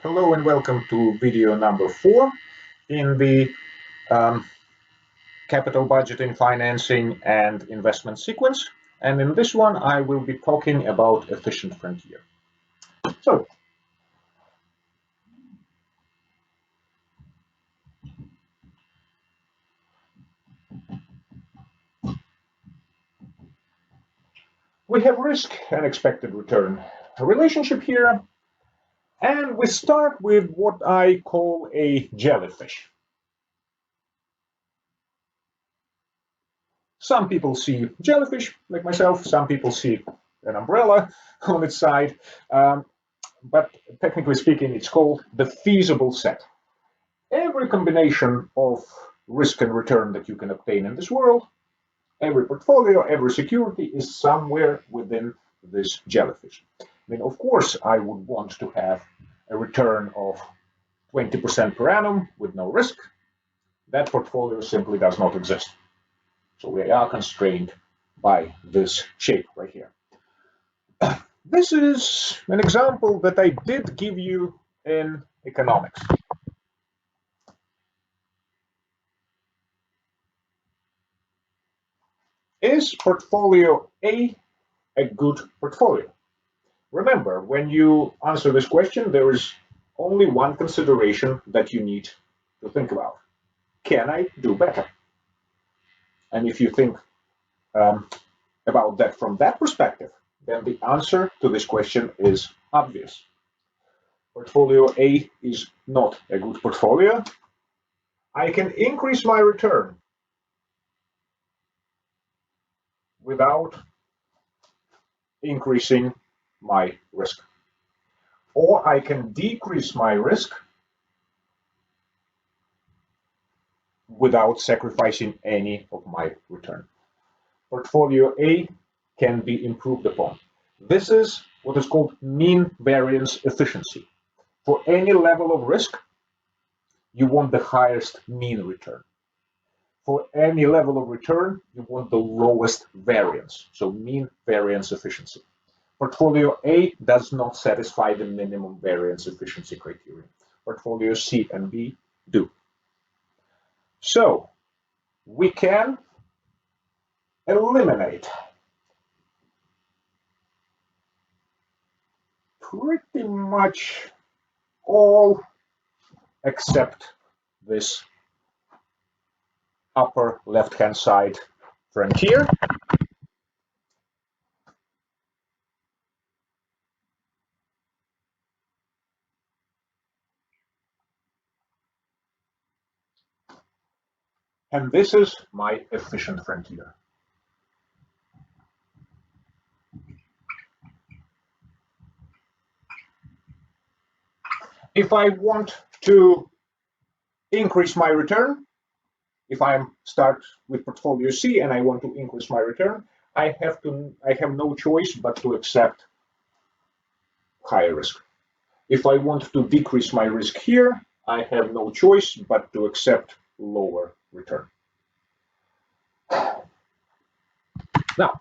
Hello and welcome to video number 4 in the um, capital budgeting, financing and investment sequence. And in this one, I will be talking about efficient frontier. So we have risk and expected return, a relationship here, and we start with what I call a jellyfish. Some people see jellyfish, like myself, some people see an umbrella on its side, but technically speaking, it's called the feasible set. Every combination of risk and return that you can obtain in this world, every portfolio, every security is somewhere within this jellyfish. I mean, of course, I would want to have a return of 20% per annum with no risk. That portfolio simply does not exist. So we are constrained by this shape right here. This is an example that I did give you in economics. Is portfolio A good portfolio? Remember, when you answer this question, there is only one consideration that you need to think about. Can I do better? And if you think about that from that perspective, then the answer to this question is obvious. Portfolio A is not a good portfolio. I can increase my return without increasing my risk. Or I can decrease my risk without sacrificing any of my return. Portfolio A can be improved upon. This is what is called mean variance efficiency. For any level of risk, you want the highest mean return. For any level of return, you want the lowest variance, so mean variance efficiency. Portfolio A does not satisfy the minimum variance efficiency criterion. Portfolio C and B do. So we can eliminate pretty much all except this upper left-hand side frontier. And this is my efficient frontier. If I want to increase my return, if I start with portfolio C and I want to increase my return, I have no choice but to accept higher risk. If I want to decrease my risk here, I have no choice but to accept lower return. Now,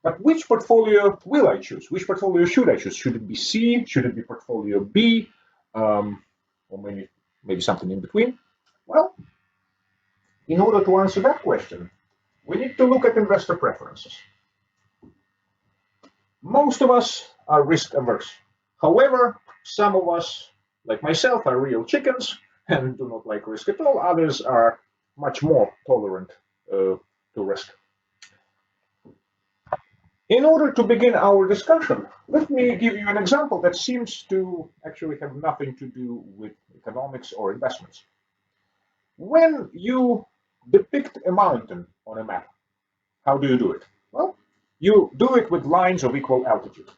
but which portfolio will I choose? Which portfolio should I choose? Should it be C? Should it be portfolio B? Or maybe something in between? Well, in order to answer that question, we need to look at investor preferences. Most of us are risk averse. However, some of us, like myself, are real chickens and do not like risk at all. Others are much more tolerant to risk. In order to begin our discussion, let me give you an example that seems to actually have nothing to do with economics or investments. When you depict a mountain on a map, how do you do it? Well, you do it with lines of equal altitude.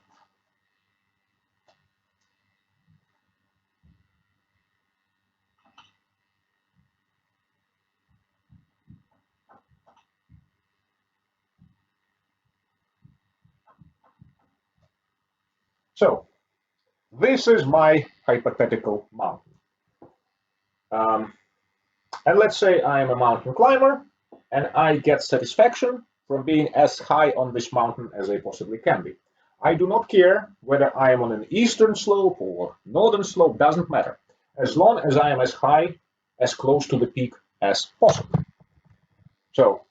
So, this is my hypothetical mountain. And let's say I'm a mountain climber and I get satisfaction from being as high on this mountain as I possibly can be. I do not care whether I am on an eastern slope or northern slope, doesn't matter, as long as I am as high, as close to the peak as possible. So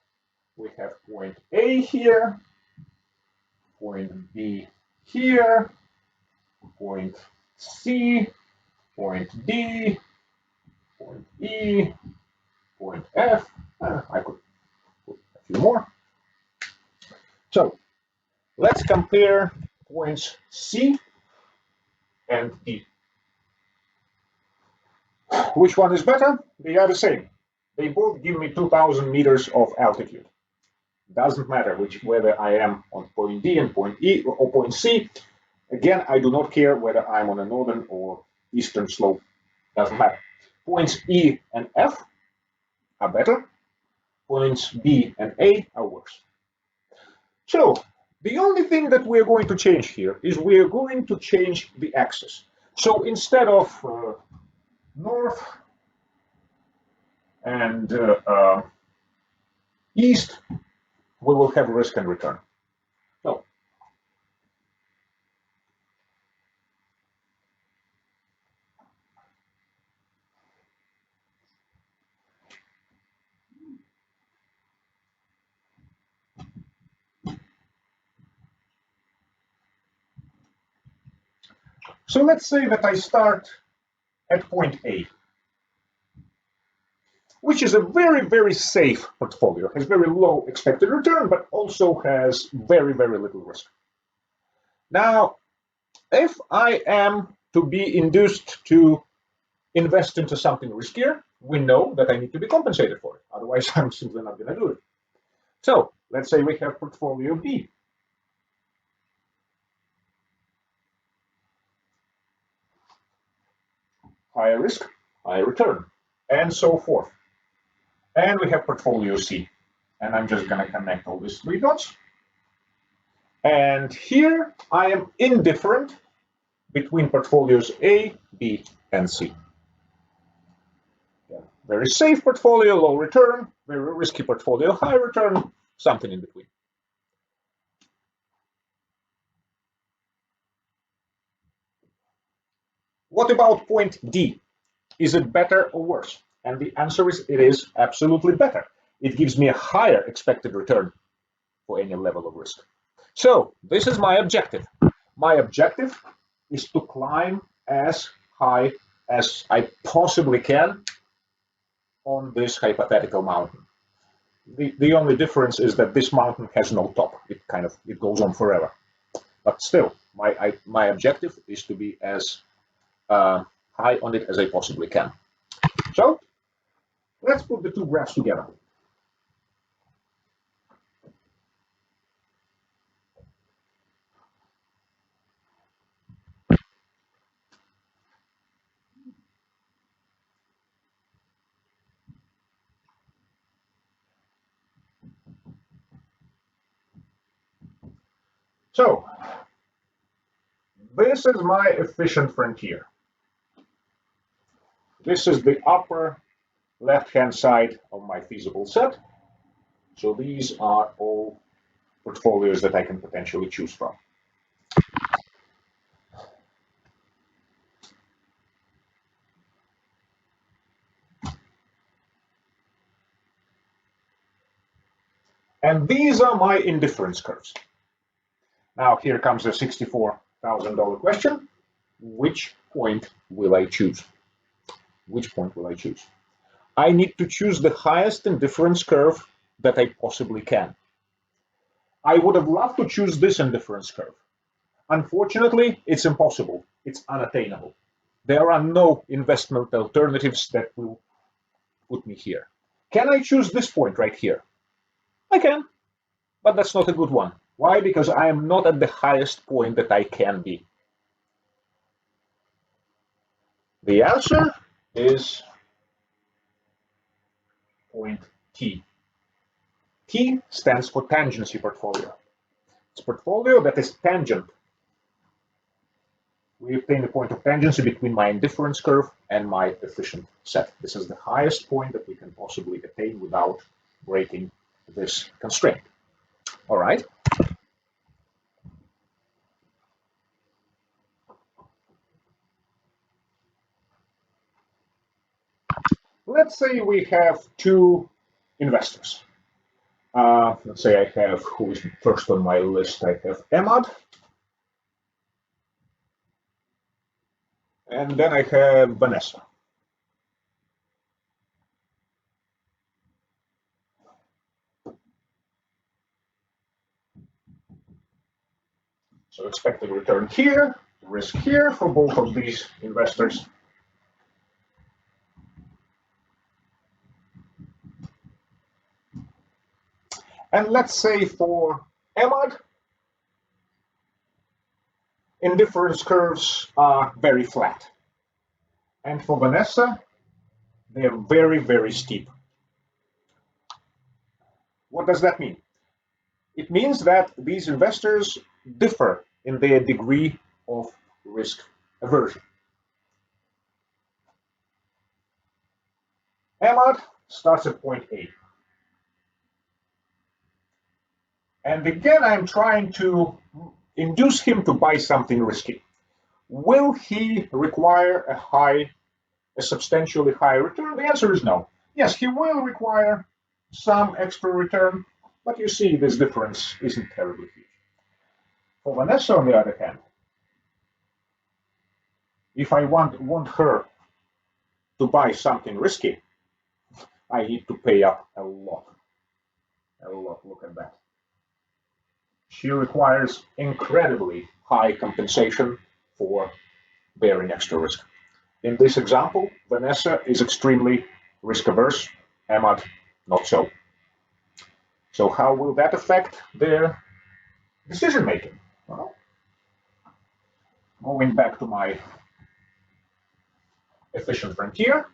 we have point A here, point B here, point C, point D, point E, point F. I could put a few more. So let's compare points C and D. Which one is better? They are the same. They both give me 2,000 meters of altitude. Doesn't matter whether I am on point D and point E or point C. Again, I do not care whether I'm on a northern or eastern slope. Doesn't matter. Points E and F are better. Points B and A are worse. So the only thing that we're going to change here is we're going to change the axis. So instead of north and east, we will have risk and return. So let's say that I start at point A, which is a very, very safe portfolio, has very low expected return, but also has very, very little risk. Now, if I am to be induced to invest into something riskier, we know that I need to be compensated for it. Otherwise, I'm simply not going to do it. So let's say we have portfolio B. Higher risk, higher return, and so forth. And we have portfolio C. And I'm just going to connect all these three dots. And here I am indifferent between portfolios A, B, and C. Very safe portfolio, low return. Very risky portfolio, high return. Something in between. What about point D? Is it better or worse? And the answer is it is absolutely better. It gives me a higher expected return for any level of risk. So this is my objective. My objective is to climb as high as I possibly can on this hypothetical mountain. The only difference is that this mountain has no top. It goes on forever. But still, my objective is to be as high on it as I possibly can. So let's put the two graphs together. So this is my efficient frontier. This is the upper left-hand side of my feasible set. So these are all portfolios that I can potentially choose from. And these are my indifference curves. Now here comes the $64,000 question. Which point will I choose? Which point will I choose? I need to choose the highest indifference curve that I possibly can. I would have loved to choose this indifference curve. Unfortunately, it's impossible. It's unattainable. There are no investment alternatives that will put me here. Can I choose this point right here? I can, but that's not a good one. Why? Because I am not at the highest point that I can be. The answer is point T. T stands for tangency portfolio. It's a portfolio that is tangent. We obtain the point of tangency between my indifference curve and my efficient set. This is the highest point that we can possibly attain without breaking this constraint. All right. let's say we have two investors. Let's say I have, who is first on my list, I have Emad, and then I have Vanessa. So expected return here, risk here for both of these investors. And let's say for Emad, indifference curves are very flat. And for Vanessa, they're very, very steep. What does that mean? It means that these investors differ in their degree of risk aversion. Emad starts at point A. And again, I'm trying to induce him to buy something risky. Will he require a substantially high return? The answer is no. Yes, he will require some extra return, but you see this difference isn't terribly huge. For Vanessa, on the other hand, if I want her to buy something risky, I need to pay up a lot. A lot, look at that. She requires incredibly high compensation for bearing extra risk. In this example, Vanessa is extremely risk averse, Emad not so. So how will that affect their decision making? Well, going back to my efficient frontier,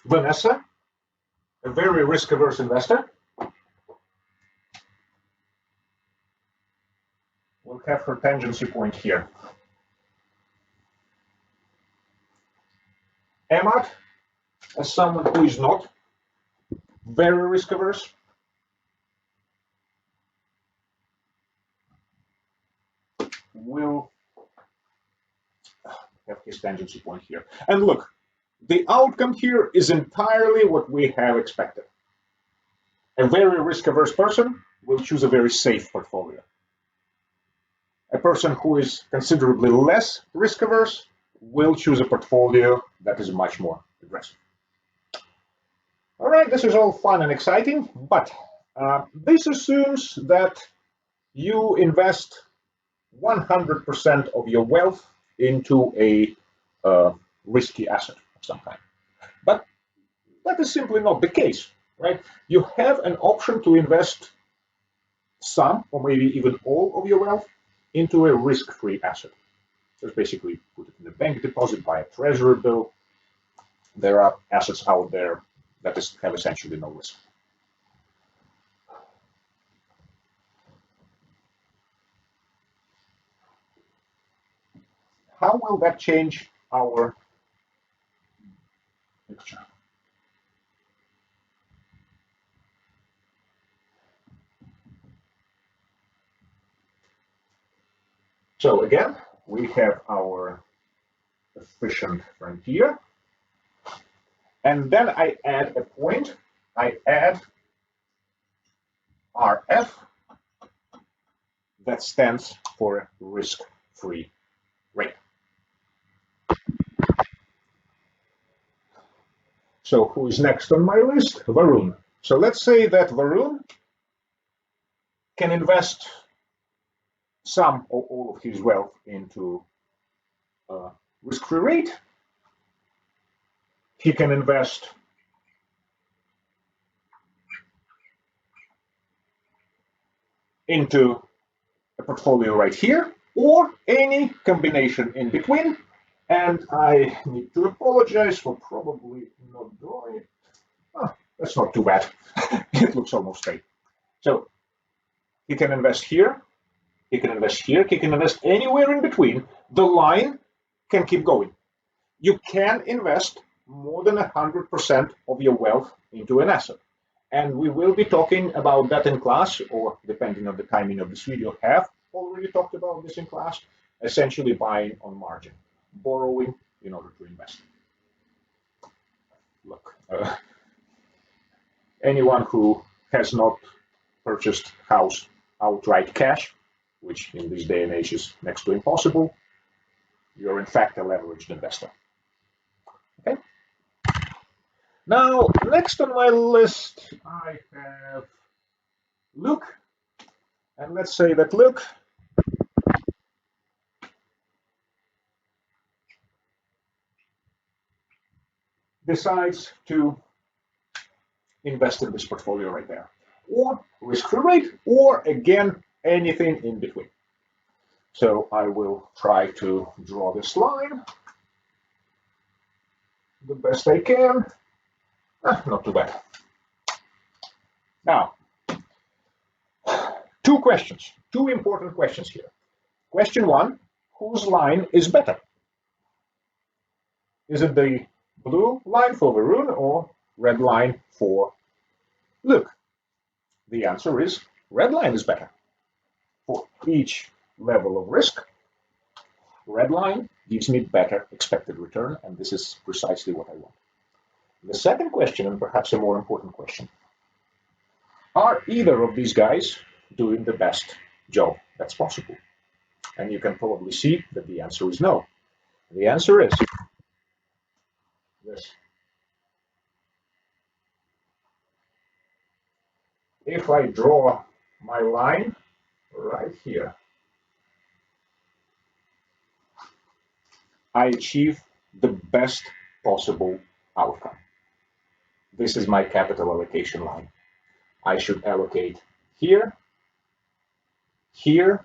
Vanessa, a very risk-averse investor, will have her tangency point here. Emad, as someone who is not very risk-averse, will have his tangency point here. And look, the outcome here is entirely what we have expected. A very risk-averse person will choose a very safe portfolio. A person who is considerably less risk-averse will choose a portfolio that is much more aggressive. All right, this is all fun and exciting, but this assumes that you invest 100% of your wealth into a risky asset of some kind. But that is simply not the case, right? You have an option to invest some or maybe even all of your wealth into a risk-free asset. Just basically put it in a bank deposit, buy a treasury bill. There are assets out there that have essentially no risk. How will that change our picture? So again, we have our efficient frontier. And then I add a point. I add RF that stands for risk-free rate. So who is next on my list? Varun. So let's say that Varun can invest some or all of his wealth into risk-free rate. He can invest into a portfolio right here, or any combination in between. And I need to apologize for probably not drawing it. Oh, that's not too bad. It looks almost straight. So he can invest here, he can invest here, he can invest anywhere in between. The line can keep going. You can invest more than 100% of your wealth into an asset. And we will be talking about that in class, or depending on the timing of this video, have already talked about this in class, essentially buying on margin, borrowing in order to invest. Look, anyone who has not purchased house outright cash, which in this day and age is next to impossible, you're in fact a leveraged investor. Okay. Now, next on my list, I have Luke. And let's say that Luke decides to invest in this portfolio right there, or risk-free rate, or again, anything in between. So I will try to draw this line the best I can. Not too bad. Now, two important questions here. Question one, whose line is better? Is it the blue line for Varun or red line for Luke? The answer is red line is better. For each level of risk, red line gives me better expected return, and this is precisely what I want. The second question, and perhaps a more important question, are either of these guys doing the best job that's possible? And you can probably see that the answer is no. The answer is this. If I draw my line right here, I achieve the best possible outcome. This is my capital allocation line. I should allocate here, here,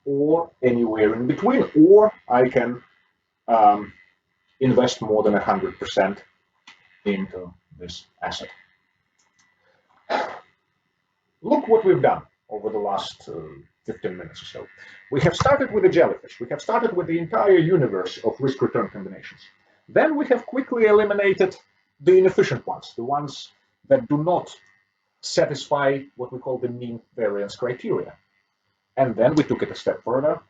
or anywhere in between, or I can invest more than 100% into this asset. Look what we've done over the last 15 minutes or so. We have started with the jellyfish. We have started with the entire universe of risk-return combinations. Then we have quickly eliminated the inefficient ones, the ones that do not satisfy what we call the mean variance criteria. And then we took it a step further.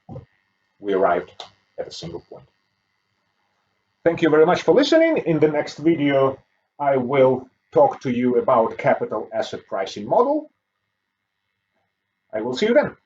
We arrived at a single point. Thank you very much for listening. In the next video, I will talk to you about capital asset pricing model. I will see you then.